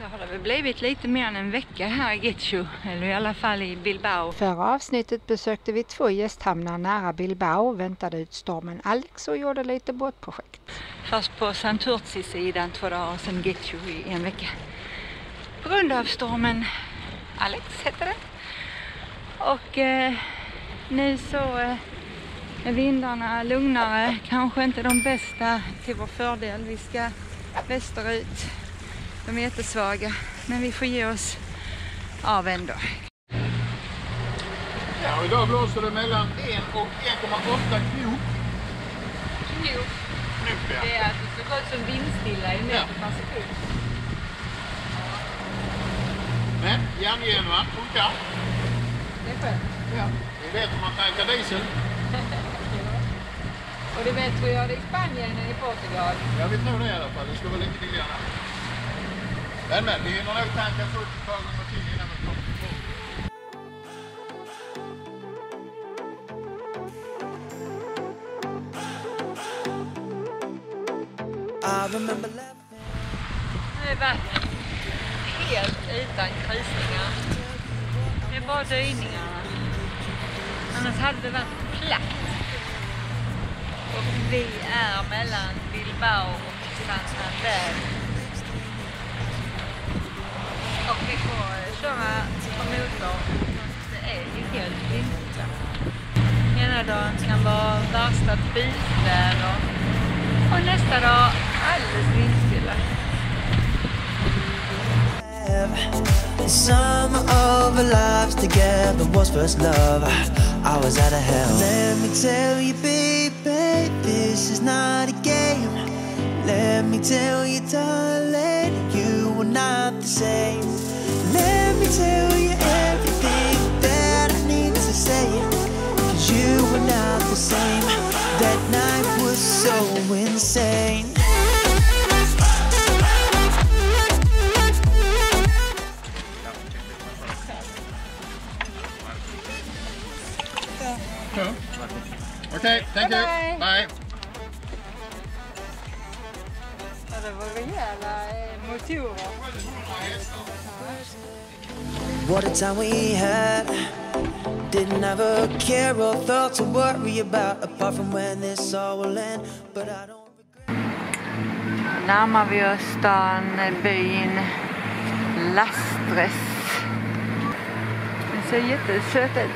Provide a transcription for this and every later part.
Så har det väl blivit lite mer än en vecka här i Getxo, eller i alla fall i Bilbao. Förra avsnittet besökte vi 2 gästhamnar nära Bilbao, väntade ut stormen Alex och gjorde lite båtprojekt. Först på Santurtsi-sidan 2 dagar och sen Getxo i en vecka. På grund av stormen Alex heter det. Och nu så är vindarna lugnare, kanske inte de bästa till vår fördel. Vi ska västerut. De är jättesvaga, men vi får ge oss av ändå. Ja, och idag blåser det mellan 1 och 1,8 knop. Knop? Knop, ja. Det är att det ska gå som vindstilla i meter per sekund. Men järngenuan funkar. Det är skönt. Ja, det vet man tankar diesel. Och det är bättre att göra det i Spanien än i Portugal. Ja, vi tror det i alla fall. Det ska vara lite billigare. Men vi hinner nog tanka fullt ett par gånger till innan vi kommer Nu är vattnet helt utan krusningar. Det är bara dyningarna. Annars hade det varit platt. Och vi är mellan Bilbao och Santander. Och vi får köra på motor. Det är ju helt vindstilla. Ena dagen kan vara värsta bilväder. Och nästa dag alldeles vindstilla. The sum of our lives together was first love. I was out of hell. Let me tell you, baby, this is not a game. Let me tell you, darling, you were not the same. Let me tell you everything that I need to say. 'Cause you were not the same. That night was so insane. Okej, thank you. Bye. Ja, det var rejäla motorer. What a time we had. Didn't have a care or thought to worry about apart from when this all will end. But I don't regret. Närmar vi oss stan, byn Lastres. Det ser jättesött ut.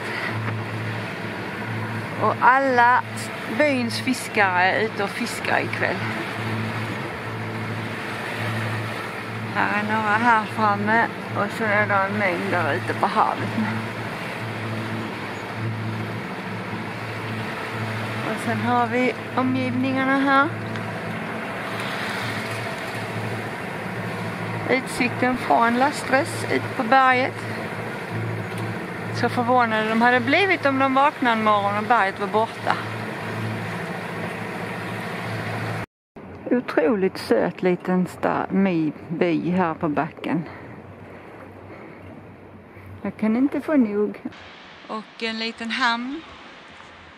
Och alla byns fiskare är ute och fiskar ikväll. Här är några här framme och så är det en mängd där ute på havet. Och sen har vi omgivningarna här. Utsikten från Lastres ut på berget. Så förvånade de hade blivit om de vaknade en morgon och berget var borta. Otroligt söt liten by här på backen. Jag kan inte få nog. Och en liten hamn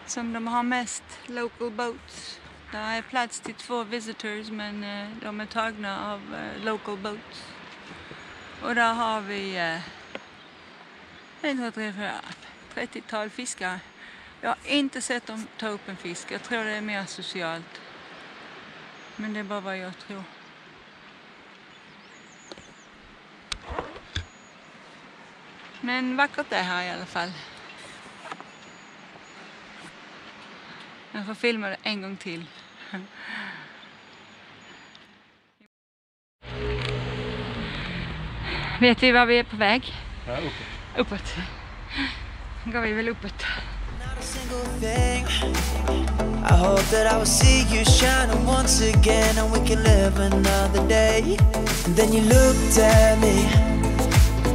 som de har mest local boats. Där är plats till 2 visitors men de är tagna av local boats. Och där har vi 30-tal fiskar. Jag har inte sett dem ta upp en fisk. Jag tror det är mer socialt. Men det är bara vad jag tror. Men vackert det här i alla fall. Jag får filma det en gång till. Vet vi var vi är på väg? Ja, Uppåt. Går vi väl uppåt. I hope that I will see you shining once again and we can live another day. And then you looked at me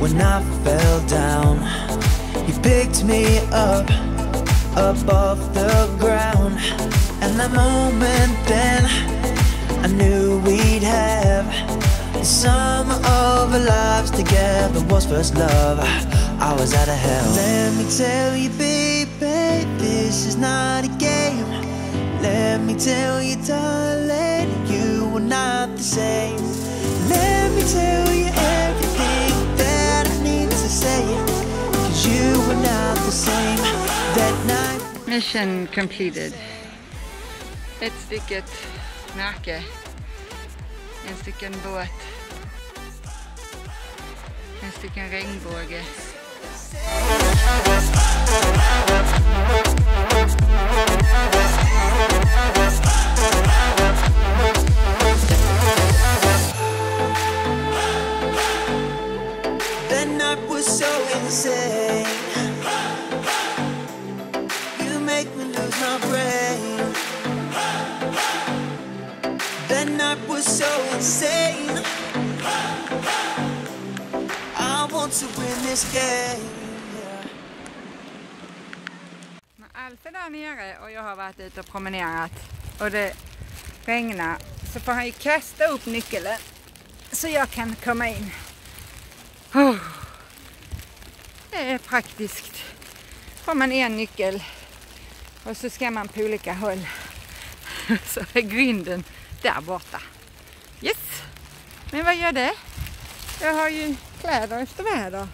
when I fell down. You picked me up above the ground. And that moment then I knew we'd have the sum of our lives together was first love. I was out of hell. Let me tell you, baby, this is not a game. Let me tell you, darling, you were not the same. Let me tell you everything Mission completed. Ett stycket märke. En stycken båt. En stycken regnbåge. That night was so insane. You make me lose my brain. That night was so insane. I want to win this game. Allt är där nere och jag har varit ute och promenerat och det regnar, så får han ju kasta upp nyckeln så jag kan komma in. Det är praktiskt. Får man en nyckel och så ska man på olika håll. Så är grinden där borta. Yes! Men vad gör det? Jag har ju kläder efter väder.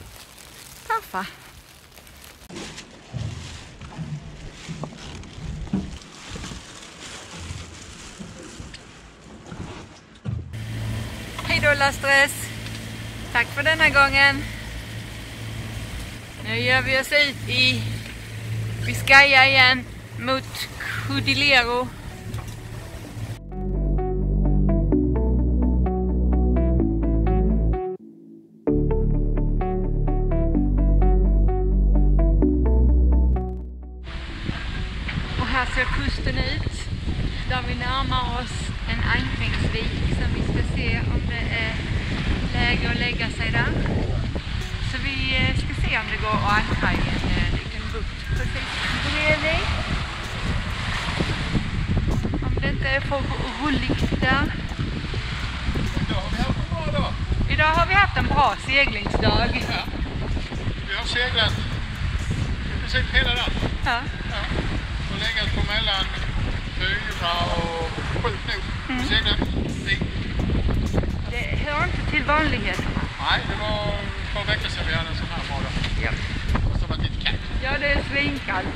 Pappa. Hej då Lastres! Tack för denna gången. Nu gör vi oss ut i Biscaya igen mot Cudillero. Och här ser kusten ut där vi närmar oss en ankringsvik som vi ska se om det är läge att lägga sig där. Så vi ska se om det går att ankra i en liten bukt precis bredvid. Om det inte är för rulligt där. Idag har vi haft en bra seglingsdag. Ja. Vi har seglat i princip hela dagen. Ja. Ja. Och legat på mellan 4 och 7 nog. Seglat. Det hör inte till vanligheterna. Nej, det var ett par veckor sedan vi hade en sån här bra dag. Ja. Och så var det lite kallt. Ja, det är svinkallt.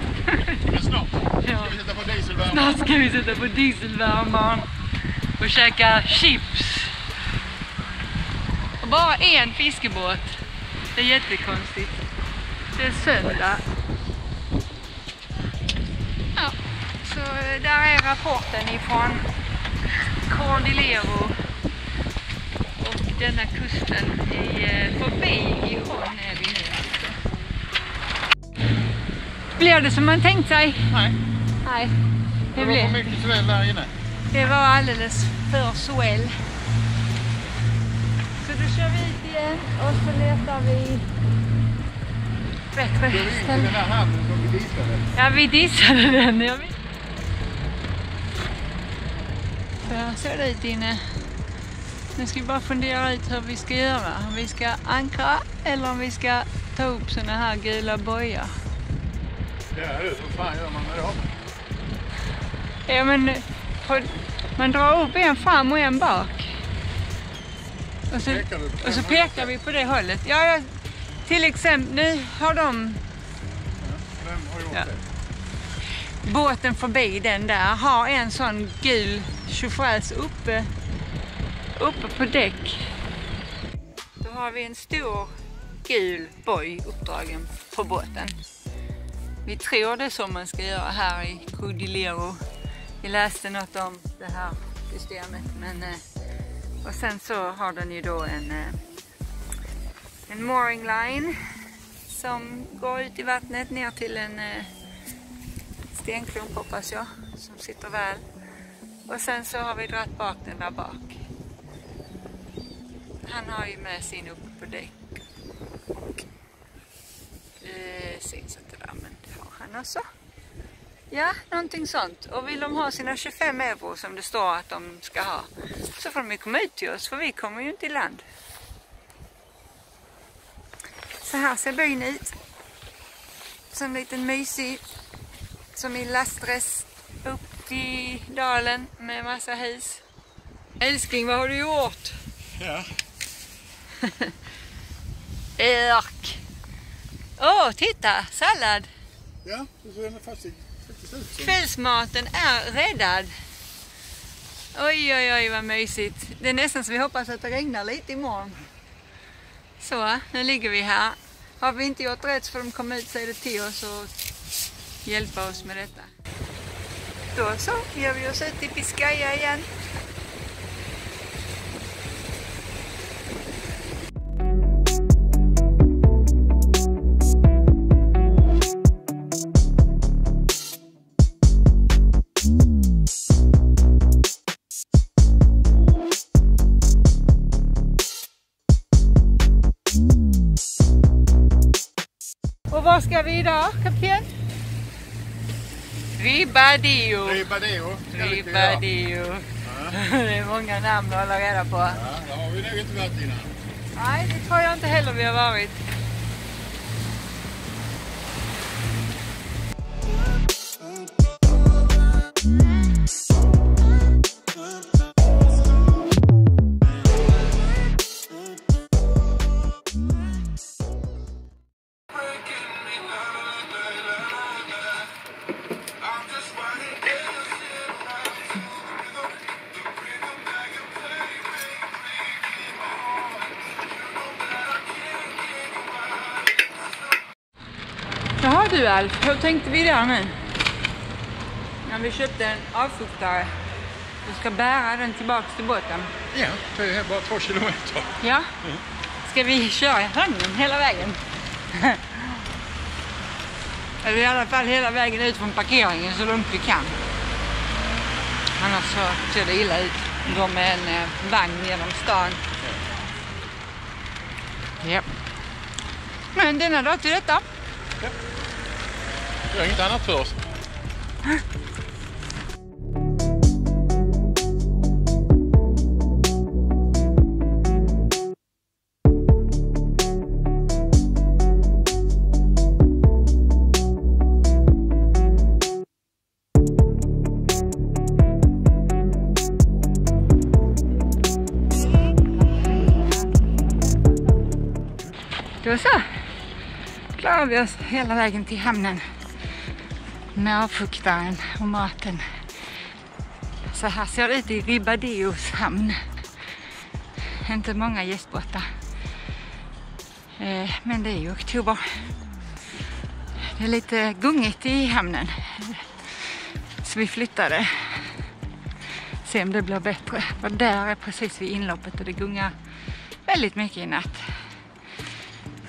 Men snart ska vi sätta på dieselvärmaren. Snart ska vi sätta på dieselvärmaren och käka chips. Och bara en fiskebåt. Det är jättekonstigt. Det är söndag. Ja, så där är rapporten ifrån Cordillero. Och denna kusten är förbi Gijon är vi nu alltså. Blir det som man tänkt sig? Nej, Nej, det var för mycket sväll där inne. det var alldeles för swell. Så då kör vi ut igen och så letar vi bättre Det är ställen. den här hamnen som vi dissade. Ja, vi dissade den. Ja. Så här ser det ut inne. Nu ska vi bara fundera ut hur vi ska göra. Om vi ska ankra eller om vi ska ta upp såna här gula bojar. Ja, hur fan gör man med det? Ja, men man drar upp en fram och en bak. Och så pekar vi på det hållet. Ja, till exempel, nu har de... Vem har gjort det? Båten förbi den där har en sån gul tjofräs uppe på däck. Då har vi en stor gul boj uppdragen på båten. Vi tror det är så man ska göra här i Cudillero. Vi läste något om det här systemet. Men, och sen så har den ju då en mooring line som går ut i vattnet ner till en stenklump hoppas jag, som sitter väl. Och sen så har vi dratt bak den där bak. Han har ju med sin uppe på däck. Och syns inte där, men det har han också. Ja, någonting sånt. Och vill de ha sina 25 euro som det står att de ska ha, så får de ju komma ut till oss, för vi kommer ju inte i land. Så här ser byn ut. Som en liten mysig, som i Lastres upp i dalen med massa hus. Älskling, vad har du gjort? Ja. Örk. Åh, titta, sallad. Ja, du ser den är fast i ut som... Kvällsmaten är räddad. Oj, oj, oj, vad mysigt. Det är nästan så vi hoppas att det regnar lite imorgon. Så, nu ligger vi här. Har vi inte gjort rätt så får de komma ut, säger det till oss och hjälpa oss med detta. Då så, gör vi oss ut i Biscaya igen. Och var ska vi idag, kapten? Ribadillo. Ribadillo. Ribadillo. Ja. Det är många namn att hålla reda på. Ja, det har vi nog inte varit innan. Nej, det tror jag inte heller vi har varit. Jaha du Alf, hur tänkte vi där nu? När vi köpte en avfuktare. Vi ska bära den tillbaka till båten. Ja, det är bara 2 kilometer. Ja. Ska vi köra i vagnen hela vägen? Eller i alla fall hela vägen ut från parkeringen så långt vi kan. Annars så ser det illa ut. Gå med en vagn genom stan. Ja. Men denna dag till detta. Ja. Vi har inget annat för oss. Då så klarar vi oss hela vägen till hamnen med avfuktaren och maten. Så här ser det ut i Ribadillos hamn. Inte många gästbåtar. Men det är ju oktober. Det är lite gungigt i hamnen. Så vi flyttade. Se om det blir bättre. Och där är precis vid inloppet och det gungar väldigt mycket i natt.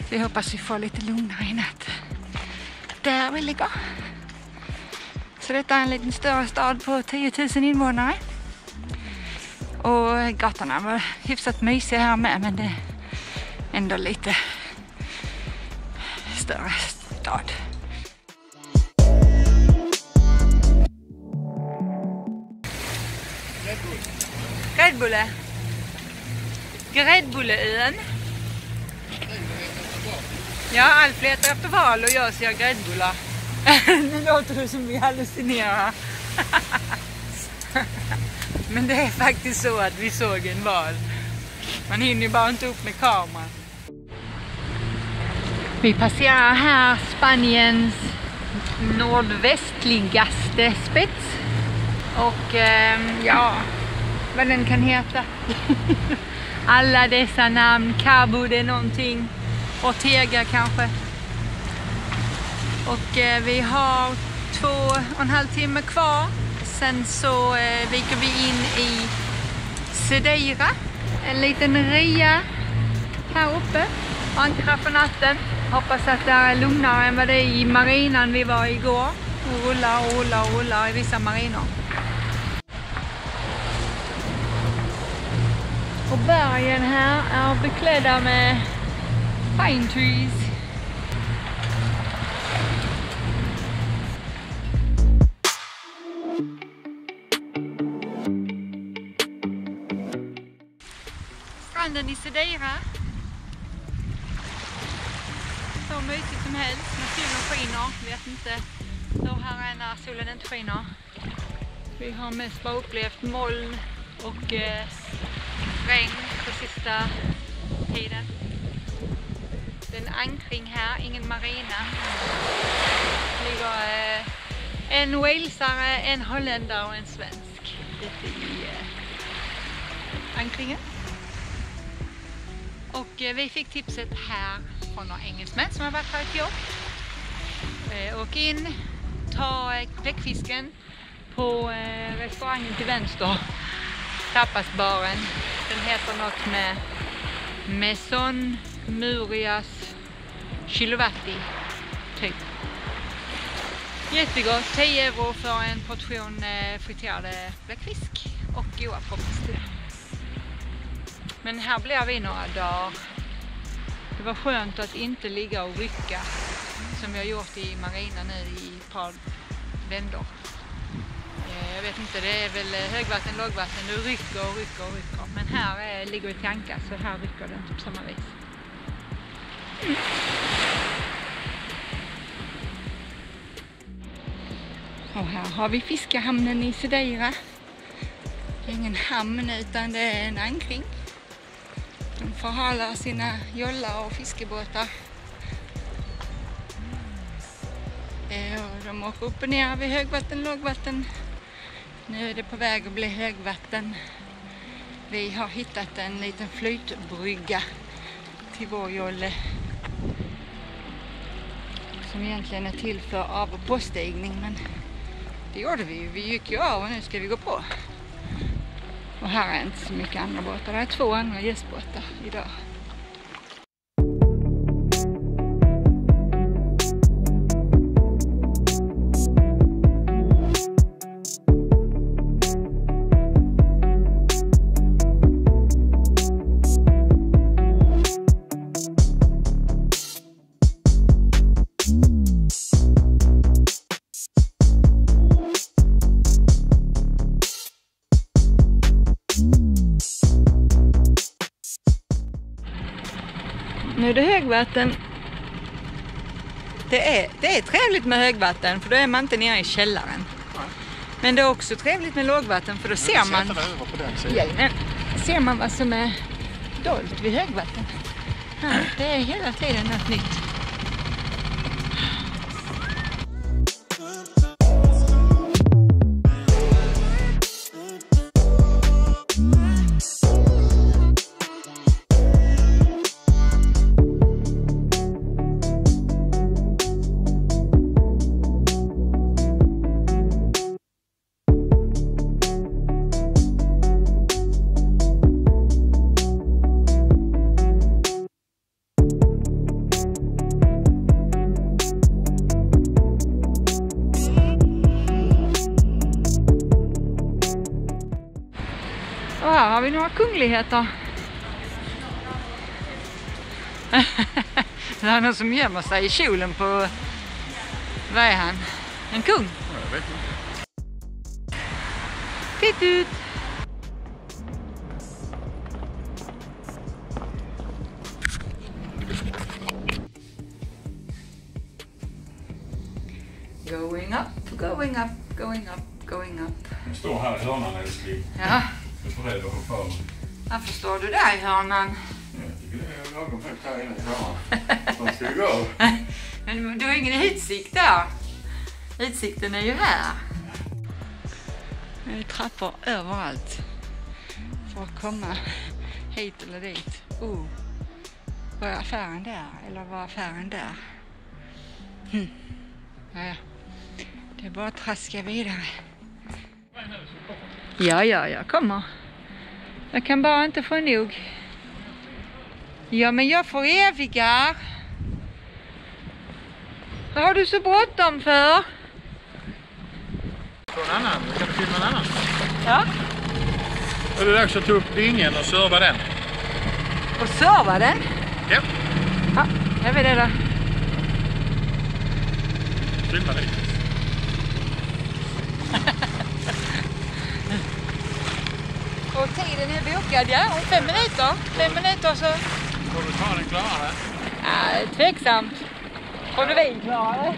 Så jag hoppas vi får lite lugnare i natt. Där vi ligger. Så detta är en liten större stad på 10 000 invånare. Och gatorna var hyfsat mysiga här med, men det är ändå lite större stad. Gräddbulle. Gräddbulleön. Ja, Alf letar efter val och jag ser gräddbullar. Nu låter det som vi hallucinerar. Men det är faktiskt så att vi såg en val. Man hinner bara inte upp med kameran. Vi passerar här Spaniens nordvästligaste spets. Och ja, vad den kan heta. Alla dessa namn, Cabo det är någonting. Ortega kanske. Och vi har 2,5 timmar kvar. Sen så viker vi in i Cedeira. En liten ria här uppe. Ankrar för natten. Hoppas att det är lugnare än vad det är i marinan vi var igår. Och rullar i vissa marinor. Och bergen här är beklädda med pine trees. Stranden i Cedeira. Så mysigt som helst när solen skiner. Vet inte hur här är när solen inte skiner. Vi har mest bara upplevt moln och regn på sista tiden. Det är en ankring här, ingen marina. Det ligger En walesare, en holländare och en svensk ute i ankringen. Och vi fick tipset här från några engelsmän som har varit här ett jobb. Åk in, ta bläckfisken på restaurangen till vänster, tapasbaren. Den heter något med Maison Murias Chiluvati typ. Jättegott, 10 euro för en portion friterade bläckfisk och goda pommes till. Men här blev vi några dagar. Det var skönt att inte ligga och rycka som vi har gjort i marina nu i ett par vändor. Jag vet inte, det är väl högvatten, lågvatten, du rycker och rycker och rycker. Men här ligger vi till anka, så här rycker den typ samma vis. Och här har vi fiskehamnen i Sedeira. Det är ingen hamn utan det är en ankring. De förhalar sina jollar och fiskebåtar. Och de åker upp och ner vid högvatten, lågvatten. Nu är det på väg att bli högvatten. Vi har hittat en liten flytbrygga till vår jolle. Som egentligen är till för av- och påstigning, men det gjorde vi ju. Vi gick ju av och nu ska vi gå på. Och här är inte så mycket andra båtar. Det är 2 andra gästbåtar idag. Nu är det högvatten. Det är trevligt med högvatten för då är man inte nere i källaren. Men det är också trevligt med lågvatten för då ser man vad som är dolt vid högvatten. Ja, det är hela tiden något nytt. Och här har vi några kungligheter. Det är någon som gömmer sig i kjolen på... Vad är han? En kung? Jag vet inte. Titt ut! Going up, going up, going up, going up. Jag står här i hörnan, älskling. Ja. Jag är beredd att hoppa över. Varför står du där i hörnan? Jag tycker det är lagom högt här inne i hörnan. Var ska vi gå? Men du har ingen utsikt där. Utsikten är ju här. Det är trappor överallt. För att komma hit eller dit. Var är affären där? Eller var affären där? Ja. Det är bara att traska vidare. Ja, jag kommer. Jag kan bara inte få nog. Ja, men jag får evigar. Vad har du så bråttom för? På en annan, kan du filma en annan? Ja. Är det dags att ta upp ringen och serva den? Och serva den? Ja. Ja, jag vet det då. Filma lite. Och tiden är bokad, ja. Om 5 minuter. 5 minuter så... Får du ta den klarare? Ja, tveksamt. Får du vin klarare?